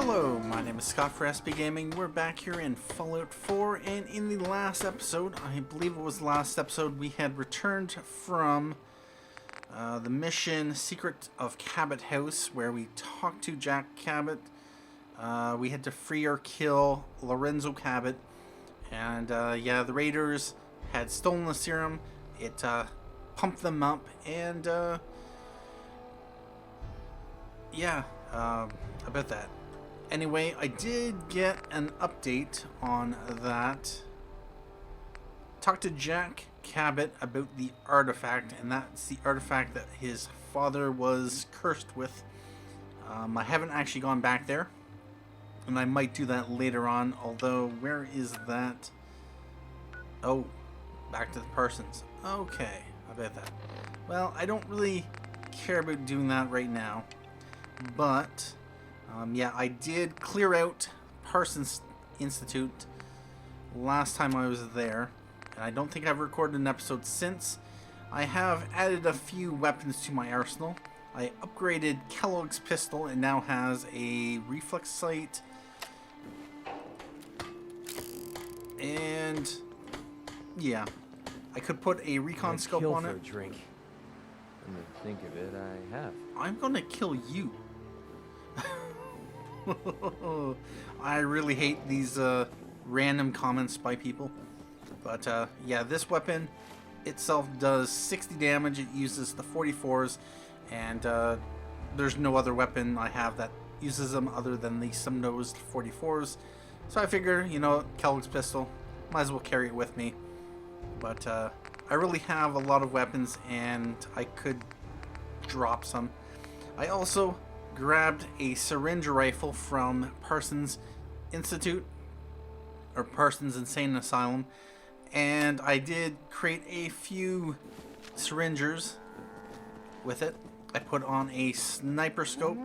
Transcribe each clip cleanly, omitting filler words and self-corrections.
Hello, my name is Scott for SB Gaming. We're back here in Fallout 4, and in the last episode, I believe it was the last episode, we had returned from the mission Secret of Cabot House, where we talked to Jack Cabot. We had to free or kill Lorenzo Cabot, and yeah, the raiders had stolen the serum. It pumped them up, and yeah, about that. Anyway, I did get an update on that. Talked to Jack Cabot about the artifact, and that's the artifact that his father was cursed with. I haven't actually gone back there, and I might do that later on, although where is that? Oh, back to the Parsons. Okay, I bet that. Well, I don't really care about doing that right now, but yeah, I did clear out Parsons Institute last time I was there, and I don't think I've recorded an episode since. I have added a few weapons to my arsenal. I upgraded Kellogg's pistol. It now has a reflex sight, and yeah, I could put a recon scope on it. Drink. When you think of it, I have. I'm gonna kill you. I really hate these random comments by people. But yeah, this weapon itself does 60 damage. It uses the 44s, and there's no other weapon I have that uses them other than the sun-nosed 44s. So I figure, you know, Kellogg's pistol, might as well carry it with me. But I really have a lot of weapons, and I could drop some. I also grabbed a syringe rifle from Parsons Institute, or Parsons Insane Asylum, and I did create a few syringers with it. I put on a sniper scope,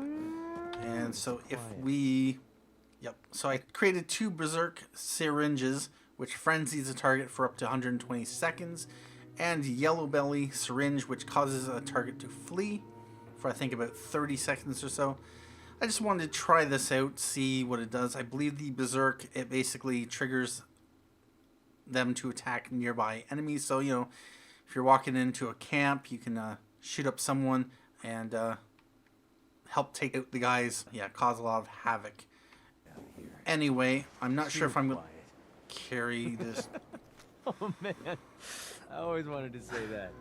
and so if we, so I created 2 berserk syringes, which frenzies a target for up to 120 seconds, and yellow belly syringe, which causes a target to flee for I think about 30 seconds or so. I just wanted to try this out, see what it does. I believe the berserk, it basically triggers them to attack nearby enemies. So, you know, if you're walking into a camp, you can shoot up someone and help take out the guys. Yeah, cause a lot of havoc. Anyway, I'm not sure if I'm going to carry this. Oh man, I always wanted to say that.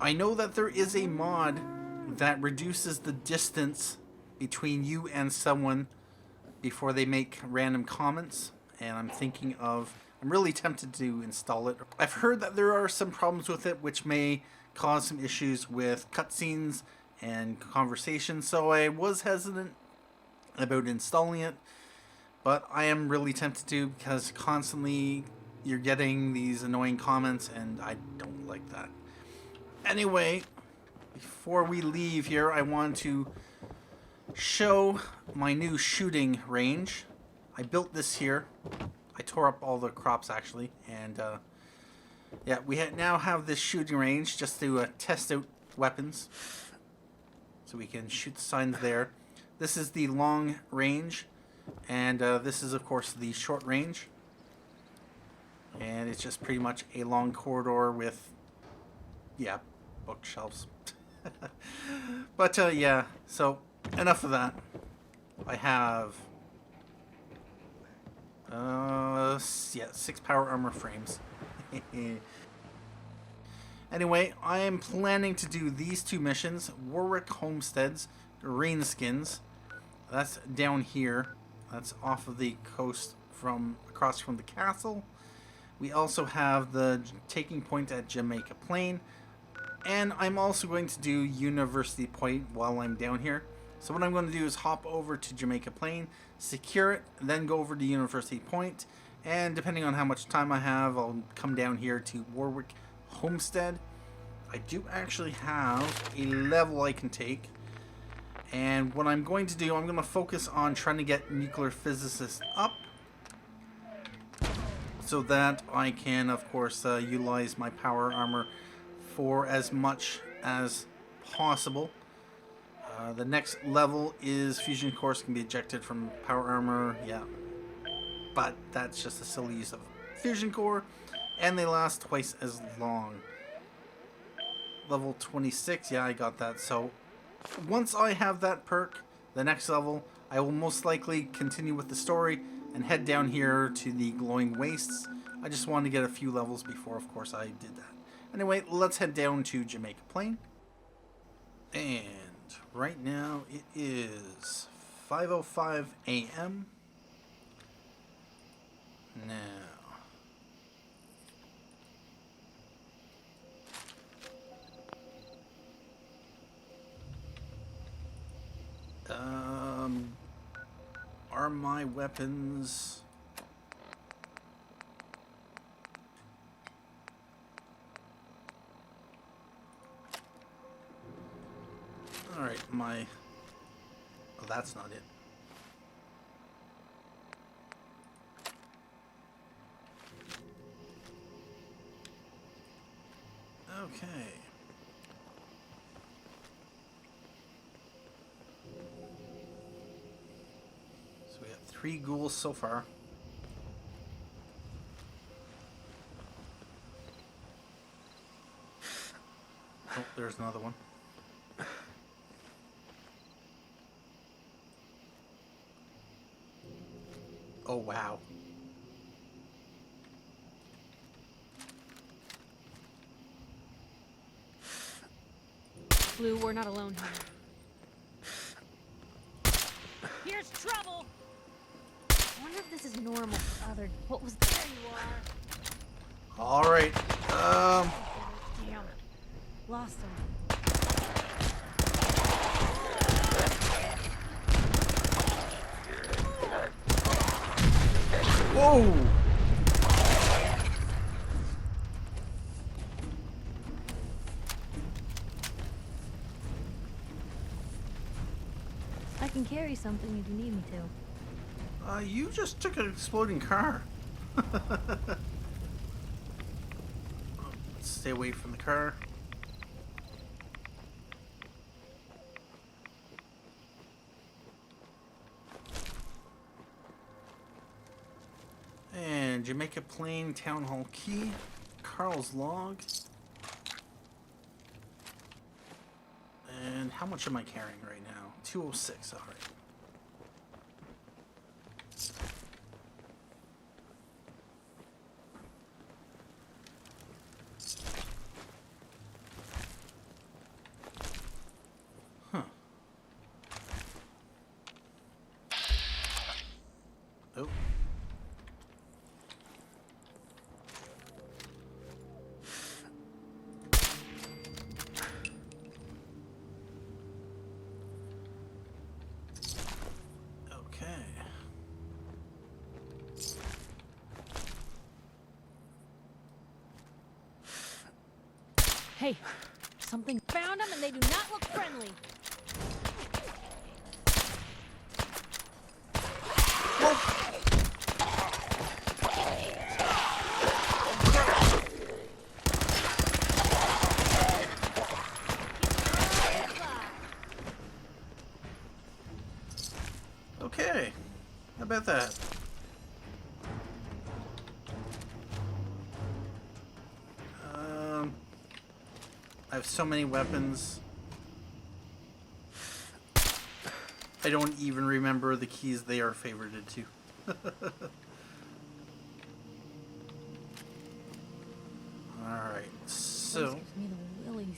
I know that there is a mod that reduces the distance between you and someone before they make random comments, and I'm really tempted to install it. I've heard that there are some problems with it which may cause some issues with cutscenes and conversations, so I was hesitant about installing it, but I am really tempted to, because constantly you're getting these annoying comments, and I don't like that. Anyway, before we leave here, I want to show my new shooting range. I built this here. I tore up all the crops actually, and yeah, we now have this shooting range just to test out weapons, so we can shoot the signs there. This is the long range, and this is of course the short range, and it's just pretty much a long corridor with, yeah, bookshelves. But yeah, so enough of that. I have yeah, 6 power armor frames. Anyway, I am planning to do these 2 missions: Warwick Homestead's Rain Skins. That's down here. That's off of the coast from across from the castle. We also have the taking point at Jamaica Plain. And I'm also going to do University Point while I'm down here. So what I'm going to do is hop over to Jamaica Plain, secure it, then go over to University Point. And depending on how much time I have, I'll come down here to Warwick Homestead. I do actually have a level I can take. And what I'm going to do, I'm going to focus on trying to get nuclear physicists up, so that I can, of course, utilize my power armor for as much as possible. The next level is fusion cores can be ejected from power armor. Yeah, but that's just a silly use of fusion core, and they last twice as long. Level 26, yeah, I got that. So once I have that perk, the next level, I will most likely continue with the story and head down here to the glowing wastes. I just wanted to get a few levels before, of course, I did that. Anyway, let's head down to Jamaica Plain. And right now it is 5:05 a.m. Now, are my weapons... Alright, my... Oh, that's not it. Okay. So we have 3 ghouls so far. Oh, there's another one. Oh, wow. Blue, we're not alone here. Here's trouble! I wonder if this is normal for other... What was... There you are! Alright, Damn. Lost him. Whoa! I can carry something if you need me to. You just took an exploding car. Let's stay away from the car. And Jamaica Plain Town Hall Key, Carl's Log. And how much am I carrying right now? 206, alright. Huh. Oh. Hey, something found them and they do not look friendly. Okay, how about that? I have so many weapons. I don't even remember the keys they are favorited to. Alright, so... Gives me the willies.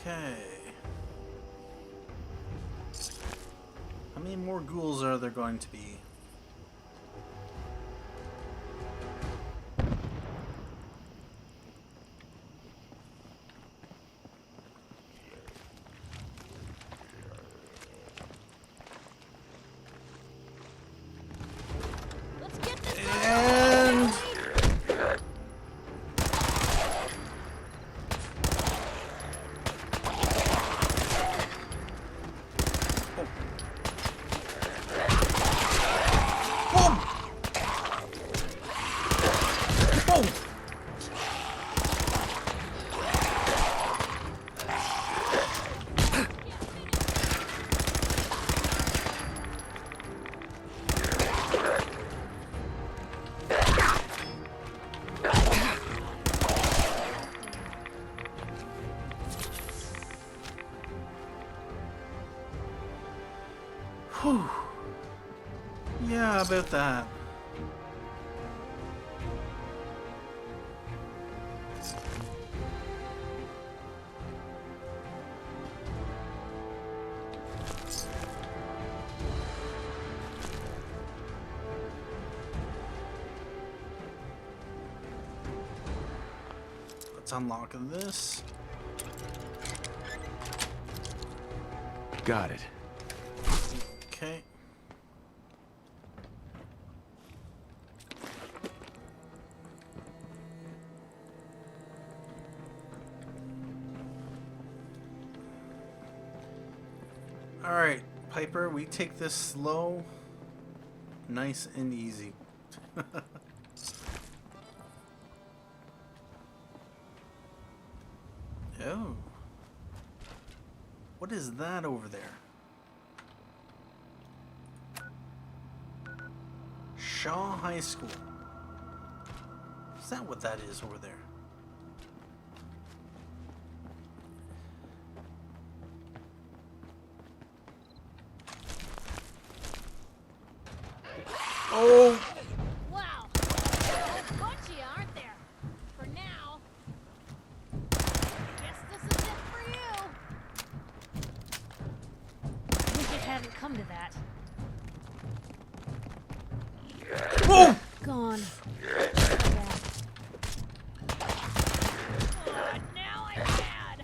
Okay. How many more ghouls are there going to be? Let's get this And... Whew. Yeah, about that. Let's unlock this. Got it. Okay. Alright, Piper, we take this slow, nice and easy. Oh. What is that over there? Shaw High School. Is that what that is over there? Oh! Wow. There's a bunch of you, aren't there? For now. Guess this is it for you. I wish it hadn't come to that. Whoa! Gone. Now I'm mad.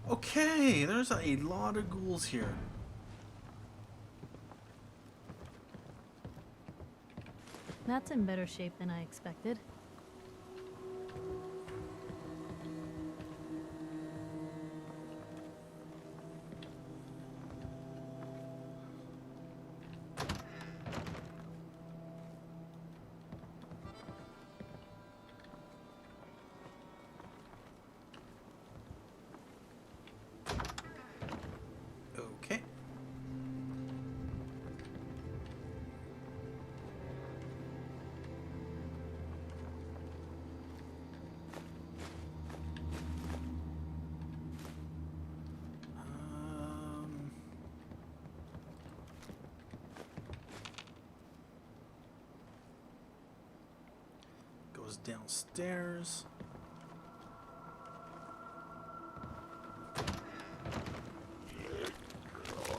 Okay, there's a lot of ghouls here. That's in better shape than I expected. Okay. Goes downstairs.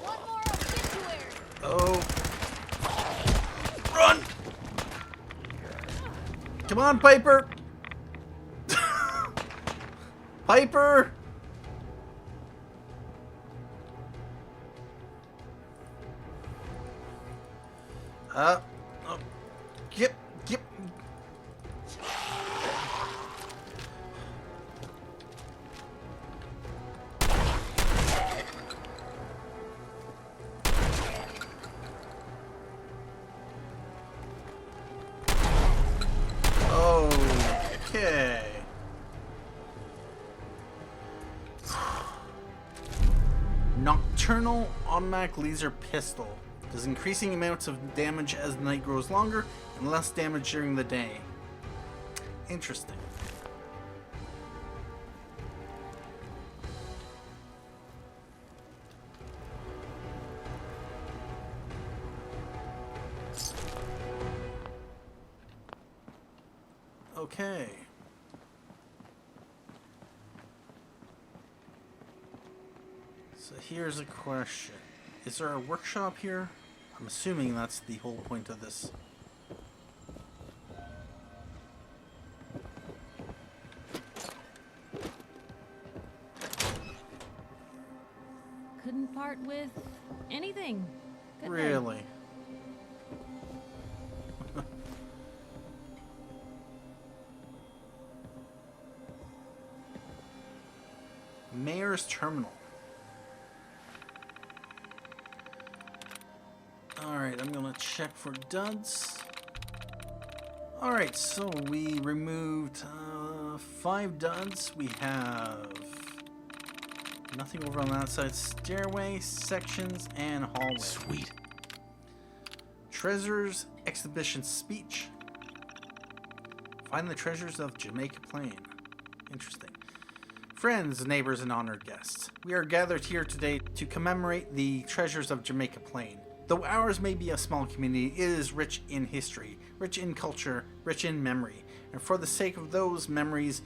One more obituary. Oh. Run! Come on, Piper! Piper! Oh. Yep. Okay. Nocturnal automatic laser pistol. Does increasing amounts of damage as the night grows longer and less damage during the day. Interesting. Okay. So here's a question. Is there a workshop here? I'm assuming that's the whole point of this. Couldn't part with anything. Good night. Really? Mayor's Terminal. Alright, I'm gonna check for duds. Alright, so we removed 5 duds. We have nothing over on that side. Stairway, sections, and hallway. Sweet. Treasures exhibition speech. Find the treasures of Jamaica Plain. Interesting. Friends, neighbors, and honored guests, we are gathered here today to commemorate the treasures of Jamaica Plain. Though ours may be a small community, it is rich in history, rich in culture, rich in memory. And for the sake of those memories,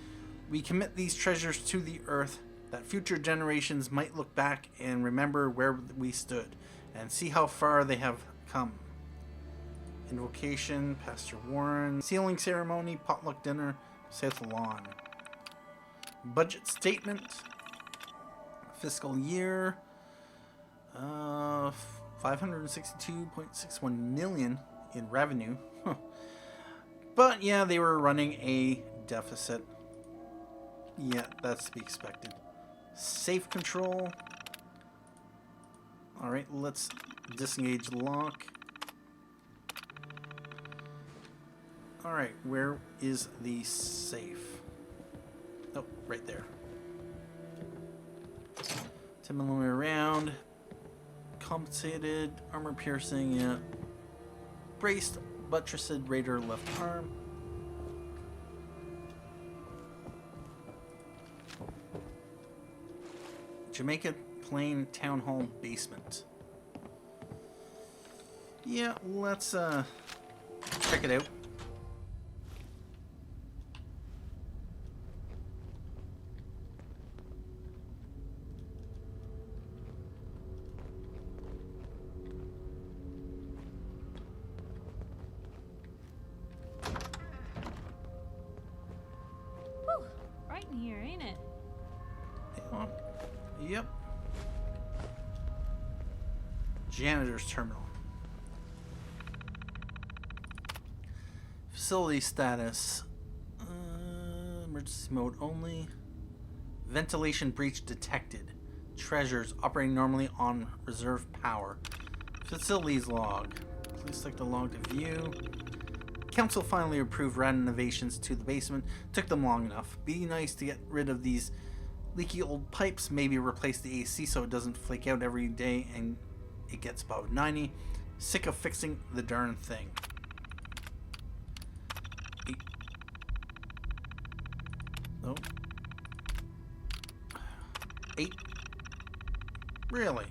we commit these treasures to the earth, that future generations might look back and remember where we stood, and see how far they have come. Invocation, Pastor Warren, sealing ceremony, potluck dinner, South Lawn. Budget statement, fiscal year, 562.61 million in revenue. But yeah, they were running a deficit. Yeah, that's to be expected. Safe control. Alright, let's disengage the lock. Alright, where is the safe? Oh, right there. 10mm round. Compensated. Armor piercing, yeah. Braced, buttressed raider left arm. Jamaica Plain Town Hall basement. Yeah, let's check it out. Whew, right in here, ain't it? Yeah. Yep. Janitor's terminal. Facility status. Emergency mode only. Ventilation breach detected. Treasures operating normally on reserve power. Facilities log. Please select the log to view. Council finally approved renovations to the basement. Took them long enough. Be nice to get rid of these leaky old pipes. Maybe replace the AC so it doesn't flake out every day and it gets above 90. Sick of fixing the darn thing. 8. Oh. 8. Really?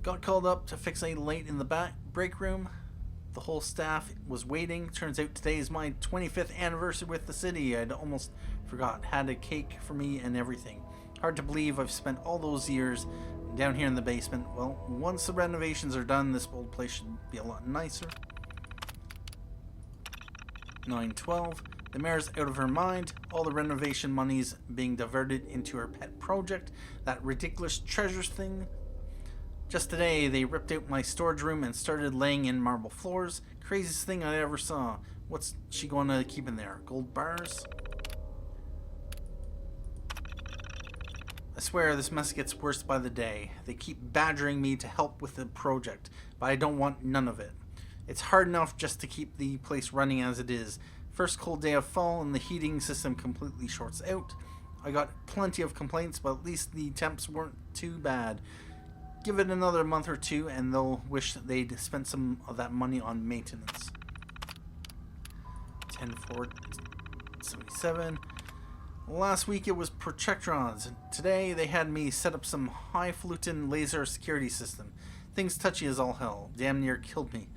Got called up to fix a light in the back break room. The whole staff was waiting. Turns out today is my 25th anniversary with the city. I'd almost forgot. Had a cake for me and everything. Hard to believe I've spent all those years down here in the basement. Well, once the renovations are done, this old place should be a lot nicer. 9/12. The mayor's out of her mind. All the renovation money's being diverted into her pet project, that ridiculous treasures thing. Just today, they ripped out my storage room and started laying in marble floors. Craziest thing I ever saw. What's she going to keep in there? Gold bars? I swear this mess gets worse by the day. They keep badgering me to help with the project, but I don't want none of it. It's hard enough just to keep the place running as it is. First cold day of fall and the heating system completely shorts out. I got plenty of complaints, but at least the temps weren't too bad. Give it another month or two and they'll wish they'd spent some of that money on maintenance. 10/4/77. Last week it was projectrons. Today they had me set up some highfalutin laser security system. Things touchy as all hell. Damn near killed me.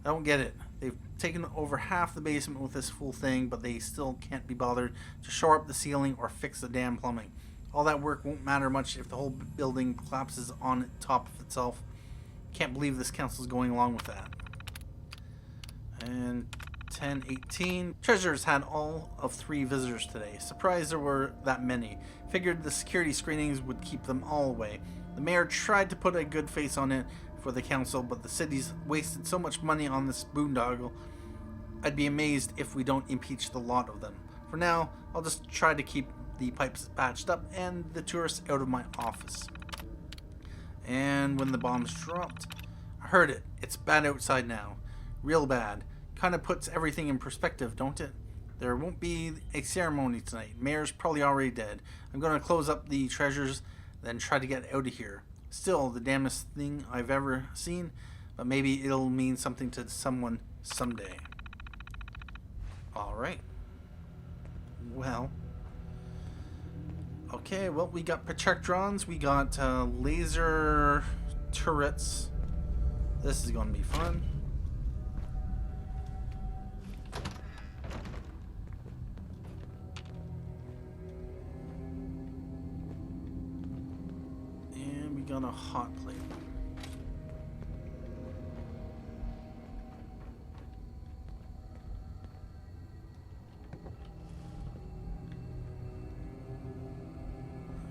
I don't get it. They've taken over half the basement with this fool thing, but they still can't be bothered to shore up the ceiling or fix the damn plumbing. All that work won't matter much if the whole building collapses on top of itself. Can't believe this council's going along with that. And 10/18. Treasures had all of 3 visitors today. Surprised there were that many. Figured the security screenings would keep them all away. The mayor tried to put a good face on it for the council, but the city's wasted so much money on this boondoggle. I'd be amazed if we don't impeach the lot of them. For now, I'll just try to keep the pipes patched up and the tourists out of my office. And when the bombs dropped, I heard it. It's bad outside now. Real bad. Kind of puts everything in perspective, don't it? There won't be a ceremony tonight. Mayor's probably already dead. I'm going to close up the treasures, then try to get out of here. Still, the damnedest thing I've ever seen. But maybe it'll mean something to someone someday. Alright. Well. Okay, well, we got projectrons. We got laser turrets. This is going to be fun. And we got a hot plate.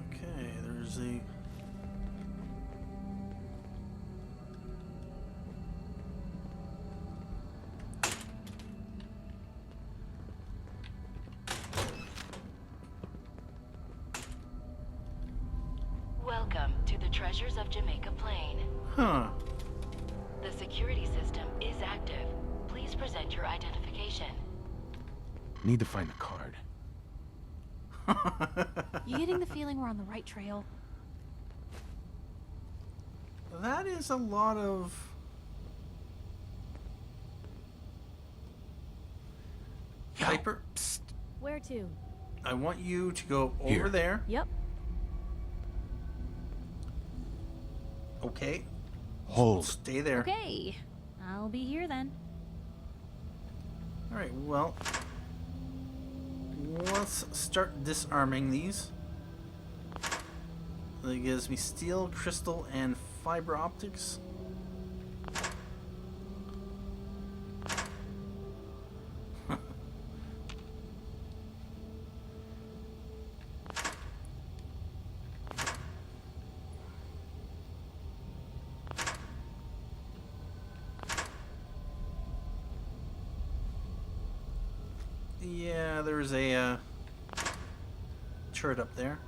Okay, there's a... Welcome to the Treasures of Jamaica Plain. Huh. The security system is active. Please present your identification. Need to find the card. You getting the feeling we're on the right trail? That is a lot of... Piper, Psst. Where to? I want you to go over Here. there. Yep. Okay. Hold. Stay there. Okay. I'll be here then. Alright, well... Let's start disarming these. That gives me steel, crystal, and fiber optics. Yeah, there's a turret up there.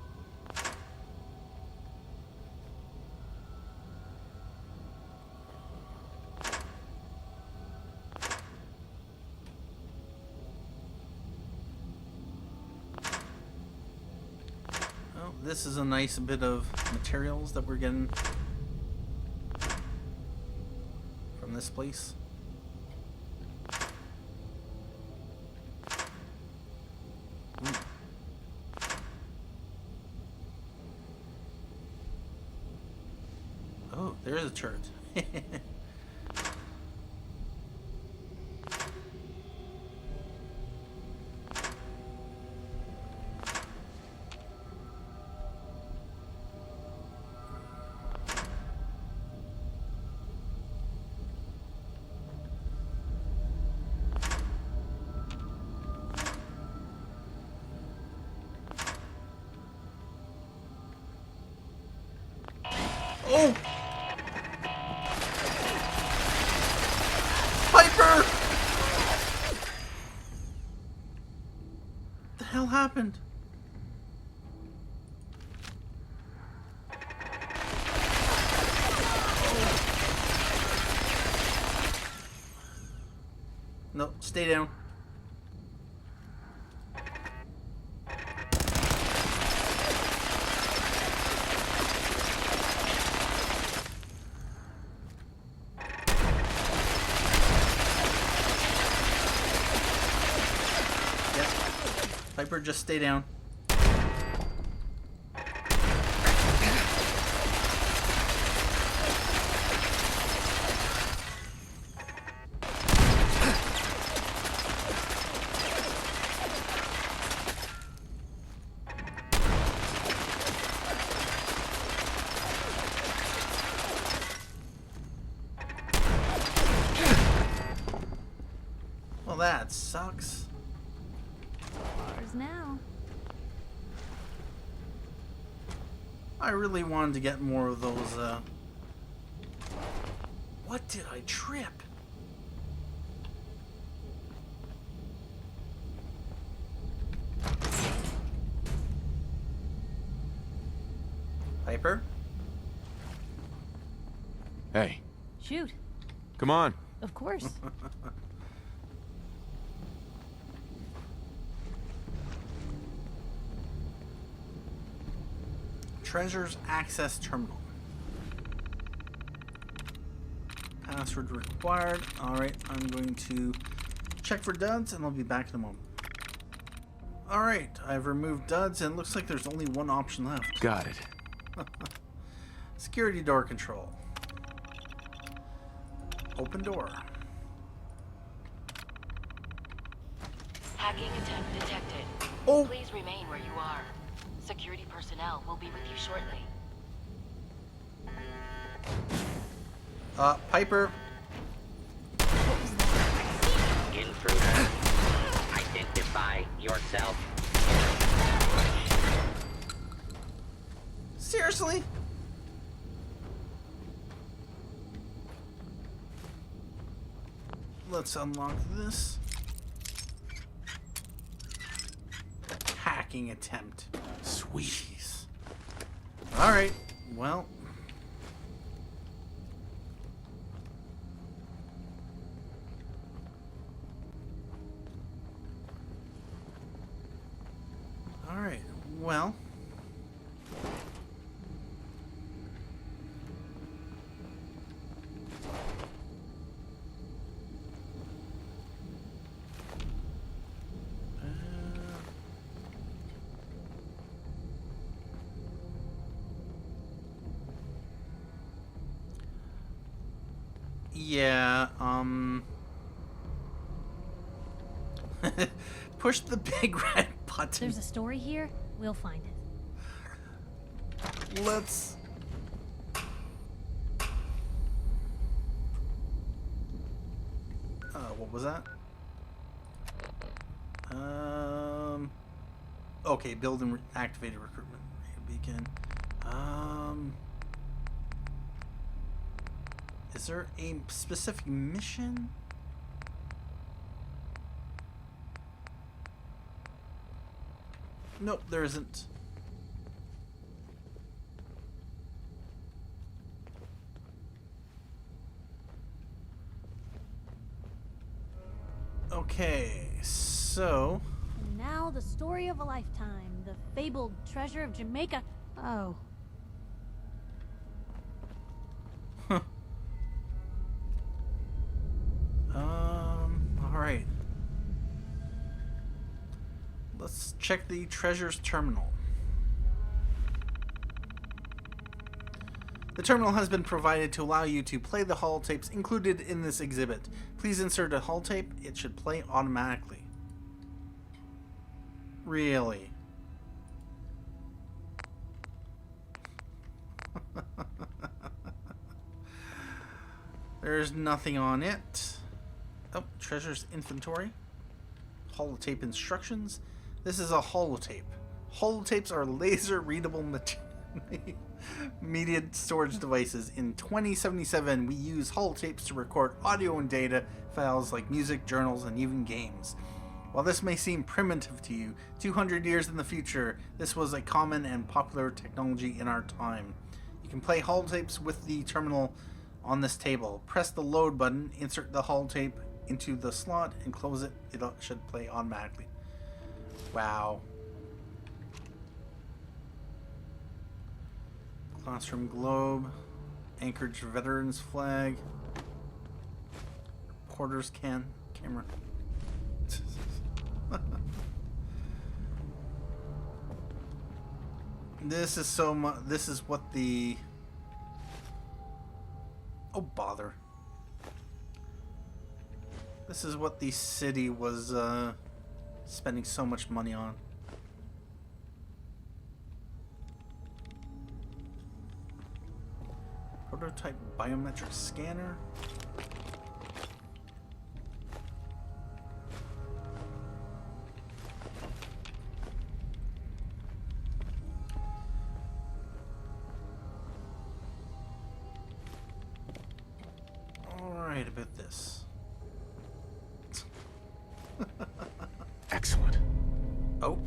Well, this is a nice bit of materials that we're getting from this place. Oh, there is a turret. Oh! Piper! What the hell happened? No, stay down. Piper, just stay down. Well, that sucks. Ours now. I really wanted to get more of those, What did I trip? Piper? Hey, Shoot. come on. Of course. Treasures access terminal. Password required. Alright, I'm going to check for duds and I'll be back in a moment. Alright, I've removed duds and it looks like there's only one option left. Got it. Security door control. Open door. Hacking attempt detected. Oh! Please remain where you are. Security personnel will be with you shortly. Piper. Intruder, identify yourself. Seriously? Let's unlock this. Hacking attempt. Sweet. Jeez. Alright, well. Alright, well. Yeah, push the big red button. There's a story here. We'll find it. Let's... what was that? Okay, build and activated recruitment beacon. Is there a specific mission? Nope, there isn't. Okay, so... And now the story of a lifetime. The fabled treasure of Jamaica. Oh. Huh. Alright. Let's check the treasures terminal. The terminal has been provided to allow you to play the holotapes included in this exhibit. Please insert a holotape. It should play automatically. Really? There's nothing on it. Oh, treasures inventory. Holotape instructions. This is a holotape. Holotapes are laser readable media storage devices. In 2077, we use holotapes to record audio and data files like music, journals, and even games. While this may seem primitive to you, 200 years in the future, this was a common and popular technology in our time. You can play holotapes with the terminal on this table. Press the load button, insert the holotape into the slot, and close it. It should play automatically. Wow. Classroom globe. Anchorage veterans flag. Reporter's camera. This is so much. This is what the... Oh, bother. This is what the city was spending so much money on. Prototype biometric scanner. Alright, about this. Excellent. Oh.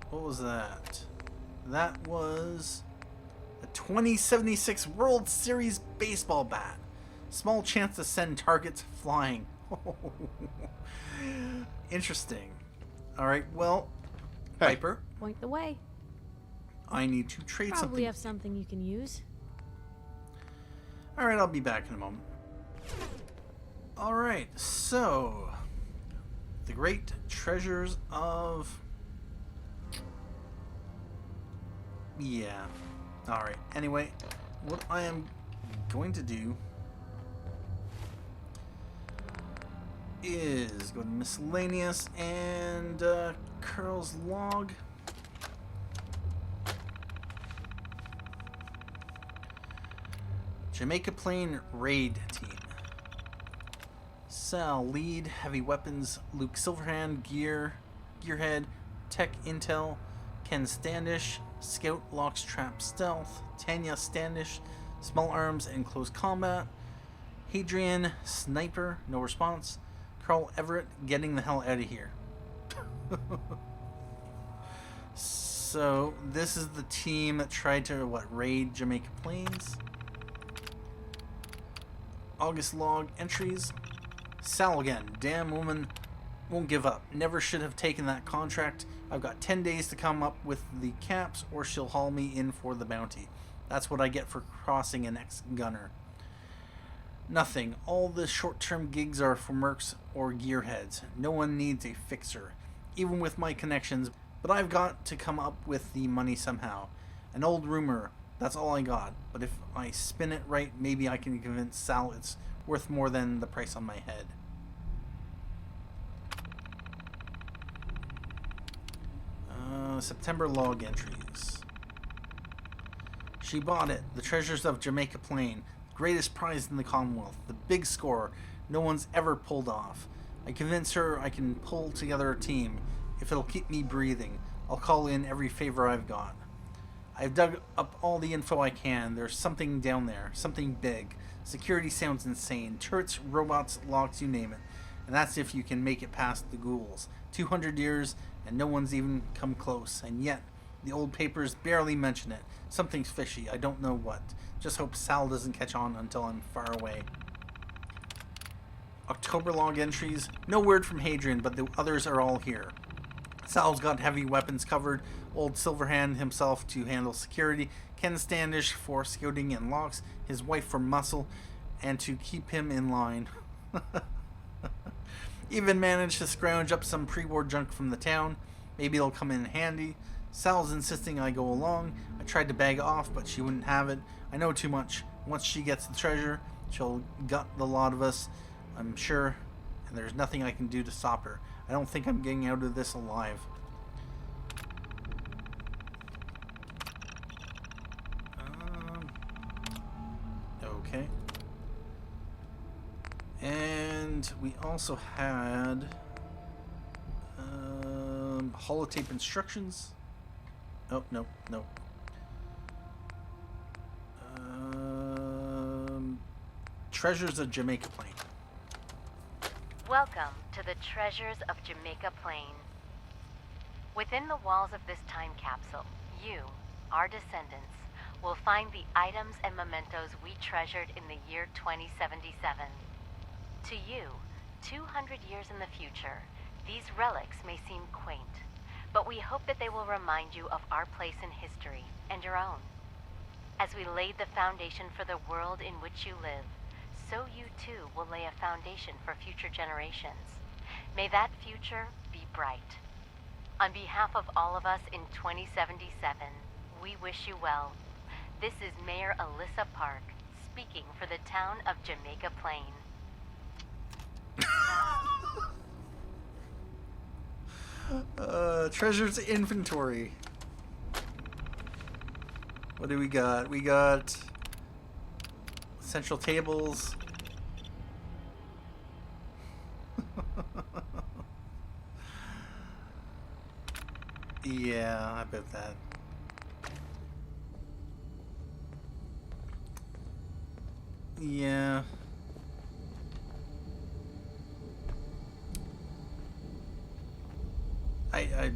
What was that? That was a 2076 World Series baseball bat. Small chance to send targets flying. Interesting. Alright, well, Hey. Piper, Point the way. I need to trade Probably something. have something you can use. Alright, I'll be back in a moment. Alright, so... The Great Treasures of... Yeah. Alright, anyway, what I am going to do is go to miscellaneous and Curl's log. Jamaica Plain raid team. Sal lead, heavy weapons. Luke Silverhand, gearhead, tech intel. Ken Standish, scout, locks, trap, stealth. Tanya Standish, small arms and close combat. Hadrian, sniper, no response. Carl Everett, getting the hell out of here. So this is the team that tried to raid Jamaica Plains. August log entries. Sal again. Damn woman won't give up. Never should have taken that contract. I've got 10 days to come up with the caps or she'll haul me in for the bounty. That's what I get for crossing an ex-gunner. Nothing. All the short-term gigs are for mercs or gearheads. No one needs a fixer. Even with my connections. But I've got to come up with the money somehow. An old rumor. That's all I got. But if I spin it right, maybe I can convince Sal it's worth more than the price on my head. September log entries. She bought it. The treasures of Jamaica Plain. Greatest prize in the Commonwealth. The big score no one's ever pulled off. I convince her I can pull together a team. If it'll keep me breathing, I'll call in every favor I've got. I've dug up all the info I can. There's something down there. Something big. Security sounds insane. Turrets, robots, locks, you name it. And that's if you can make it past the ghouls. 200 years, and no one's even come close. And yet, the old papers barely mention it. Something's fishy. I don't know what. Just hope Sal doesn't catch on until I'm far away. October log entries. No word from Hadrian, but the others are all here. Sal's got heavy weapons covered. Old Silverhand himself to handle security. Ken Standish for scouting and locks. His wife for muscle and to keep him in line. Even managed to scrounge up some pre-war junk from the town. Maybe it'll come in handy. Sal's insisting I go along. I tried to bag off, but she wouldn't have it. I know too much. Once she gets the treasure, she'll gut the lot of us, I'm sure, and there's nothing I can do to stop her. I don't think I'm getting out of this alive. Okay. And we also had holotape instructions. Oh, no. Treasures of Jamaica Plain. Welcome to the Treasures of Jamaica Plain. Within the walls of this time capsule, you, our descendants, will find the items and mementos we treasured in the year 2077. To you, 200 years in the future, these relics may seem quaint, but we hope that they will remind you of our place in history and your own. As we laid the foundation for the world in which you live, so you too will lay a foundation for future generations. May that future be bright. On behalf of all of us in 2077, we wish you well. This is Mayor Alyssa Park, speaking for the town of Jamaica Plain. Treasures inventory. What do we got? We got essential tables. Yeah, I bet that. Yeah.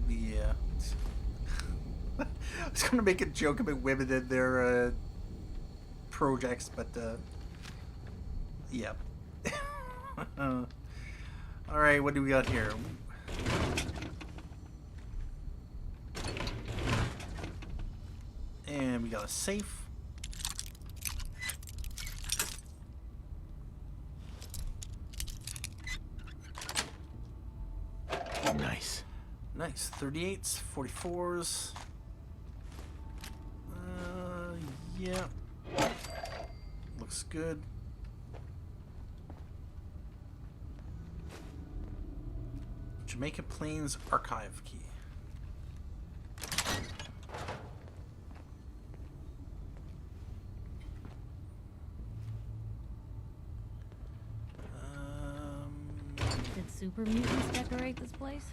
Yeah. I was gonna make a joke about women and their projects, but yeah. All right, what do we got here? And we got a safe. Nice. 38s, 44s. Yeah. Looks good. Jamaica Plains Archive key. Did super mutants decorate this place?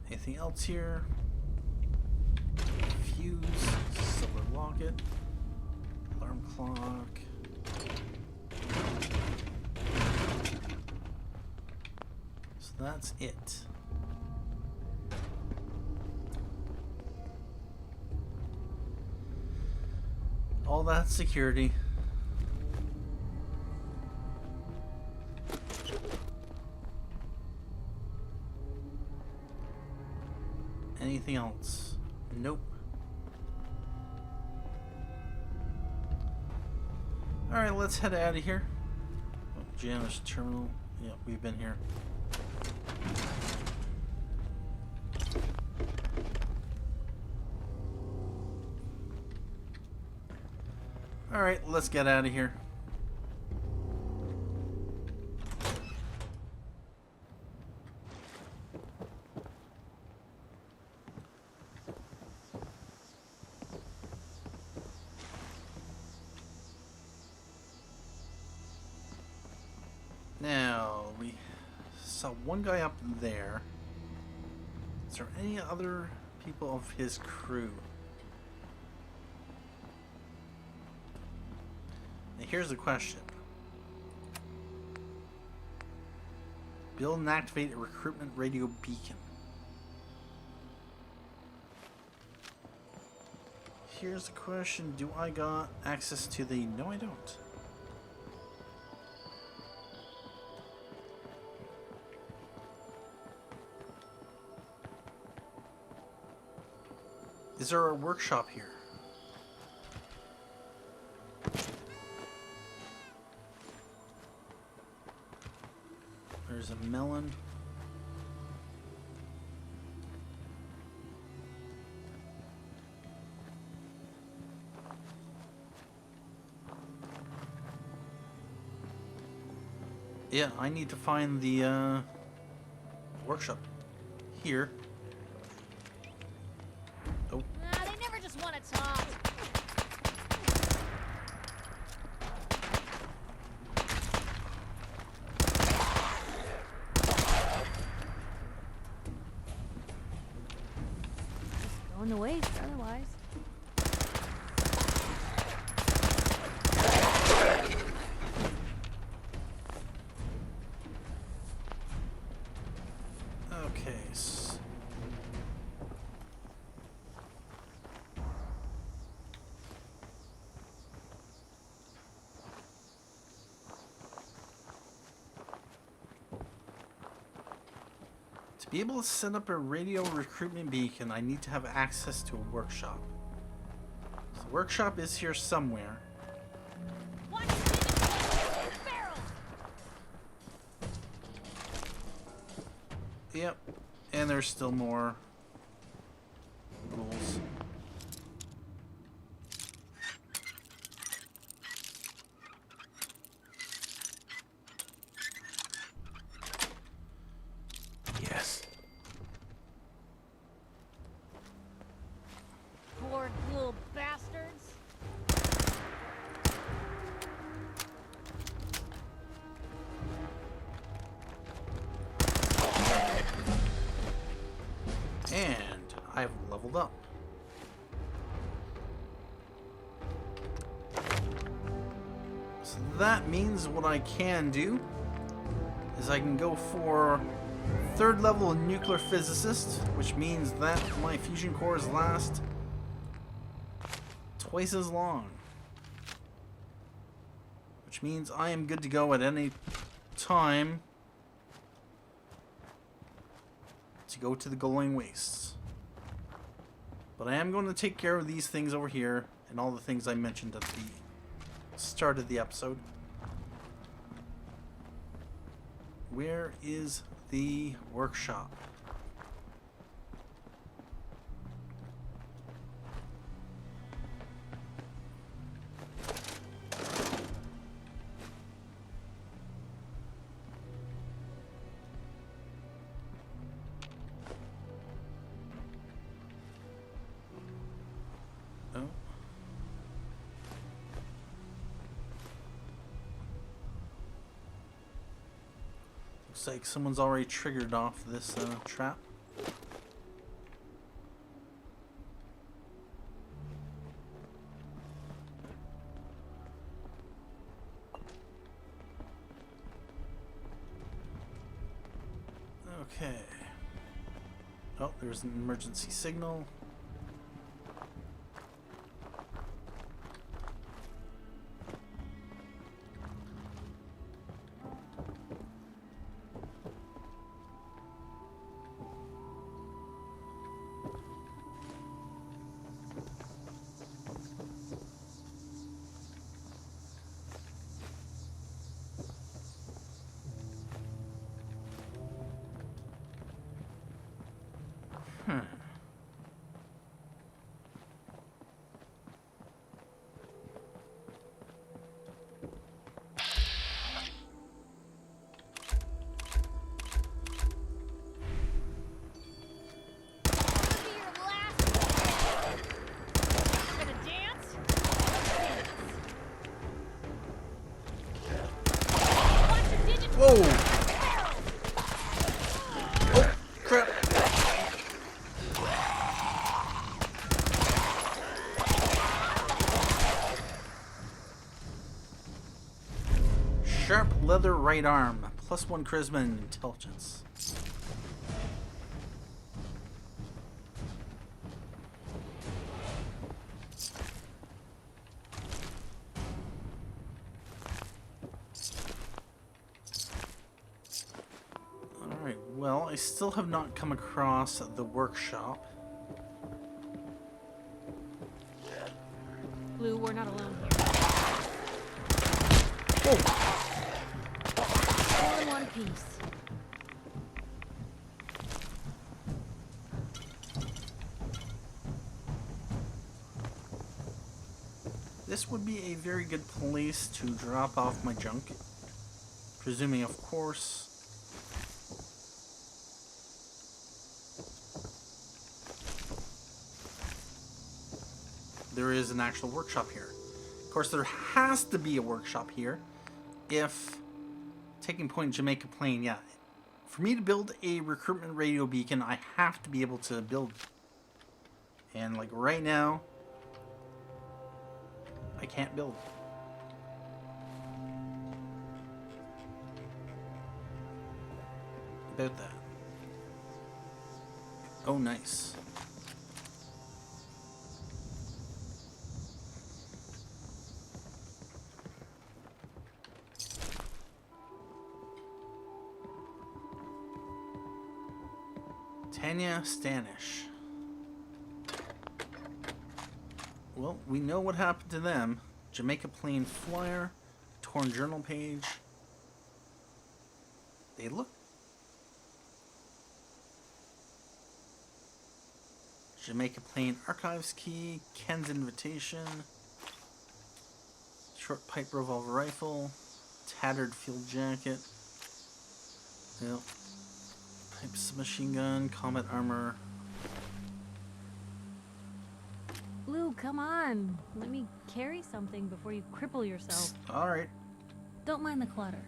Anything else here? Fuse, silver locket, alarm clock. So that's it. All that security. Anything else? Nope. Alright, let's head out of here. Oh, Janus Terminal. Yeah, we've been here. Alright, let's get out of here. Now, we saw one guy up there. Is there any other people of his crew? Now, here's the question. Build and activate a recruitment radio beacon. Here's the question. Do I got access to the... No, I don't. Is there a workshop here? There's a melon. Yeah, I need to find the workshop here. Oh. Nah, they never just want to talk. Just going to waste otherwise. Okay. To be able to set up a radio recruitment beacon, I need to have access to a workshop. So the workshop is here somewhere. Watch the barrel. Yep. And there's still more rules. Yes. Bored little bastards. And I've leveled up. So that means what I can do is I can go for 3rd level nuclear physicist, which means that my fusion cores last twice as long. Which means I am good to go at any time to go to the glowing wastes. But I am going to take care of these things over here and all the things I mentioned at the start of the episode. where is the workshop? Oh. Looks like someone's already triggered off this trap. Okay. Oh, there's an emergency signal. Whoa! Oh, crap! Sharp leather right arm, +1 charisma and intelligence. Alright, well, I still have not come across the workshop. Blue, we're not alone here. All in one piece. This would be a very good place to drop off my junk. Presuming, of course, there is an actual workshop here. Of course, there has to be a workshop here if taking point Jamaica Plain, yeah. For me to build a recruitment radio beacon, I have to be able to build. And like right now, I can't build. About that. Oh, nice. Tanya Stanish. Well, we know what happened to them. Jamaica Plain flyer, torn journal page. They look. Jamaica Plain archives key, Ken's invitation, short pipe revolver rifle, tattered field jacket. Yep. Pipe submachine gun, combat armor. Blue, come on. Let me carry something before you cripple yourself. Alright, Don't mind the clutter.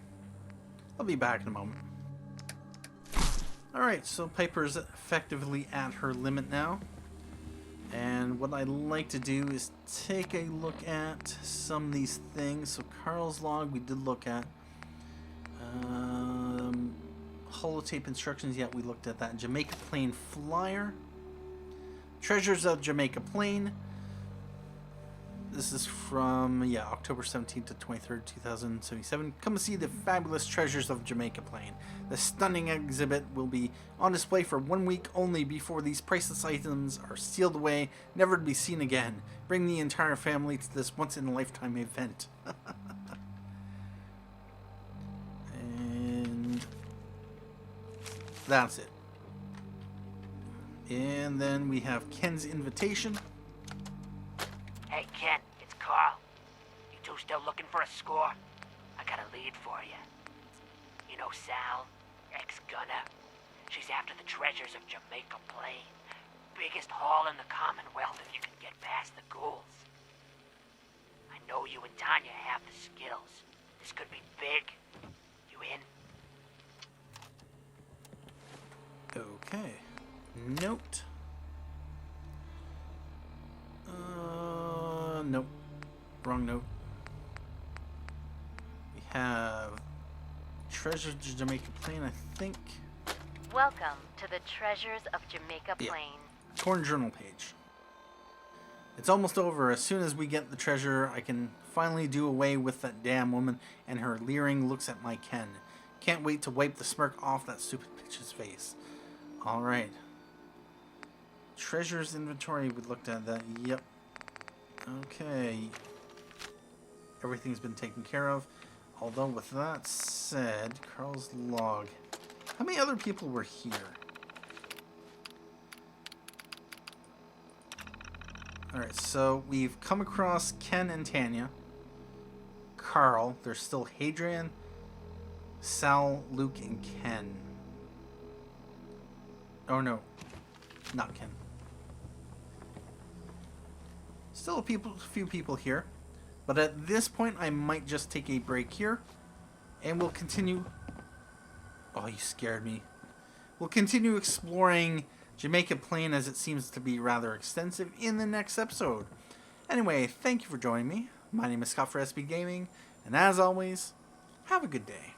I'll be back in a moment. Alright, so Piper's effectively at her limit now. And what I'd like to do is take a look at some of these things. So Carl's log we did look at. Holotape instructions, yeah, we looked at that. Jamaica Plain flyer. Treasures of Jamaica Plain. This is from, yeah, October 17th to 23rd, 2077. Come and see the fabulous treasures of Jamaica Plain. The stunning exhibit will be on display for 1 week only before these priceless items are sealed away, never to be seen again. Bring the entire family to this once-in-a-lifetime event. And that's it. And then we have Ken's invitation. Hey, Ken, it's Carl. You two still looking for a score? I got a lead for you. You know Sal, ex-gunner? She's after the treasures of Jamaica Plain. Biggest haul in the Commonwealth if you can get past the ghouls. I know you and Tanya have the skills. This could be big. You in? Okay. Note. Nope. Wrong note. We have Treasures of Jamaica Plain, I think. Welcome to the Treasures of Jamaica Yeah. Plain. Corner journal page. It's almost over. As soon as we get the treasure, I can finally do away with that damn woman and her leering looks at my Ken. Can't wait to wipe the smirk off that stupid bitch's face. Alright. Treasures inventory, we looked at that. Yep. Okay. Everything's been taken care of. Although with that said, Carl's log. How many other people were here? Alright, so we've come across Ken and Tanya. Carl. There's still Hadrian, Sal, Luke, and Ken. Oh no. Not Ken. Still a few people here. But at this point, I might just take a break here. And we'll continue... Oh, you scared me. We'll continue exploring Jamaica Plain as it seems to be rather extensive in the next episode. Anyway, thank you for joining me. My name is Scott for SB Gaming. And as always, have a good day.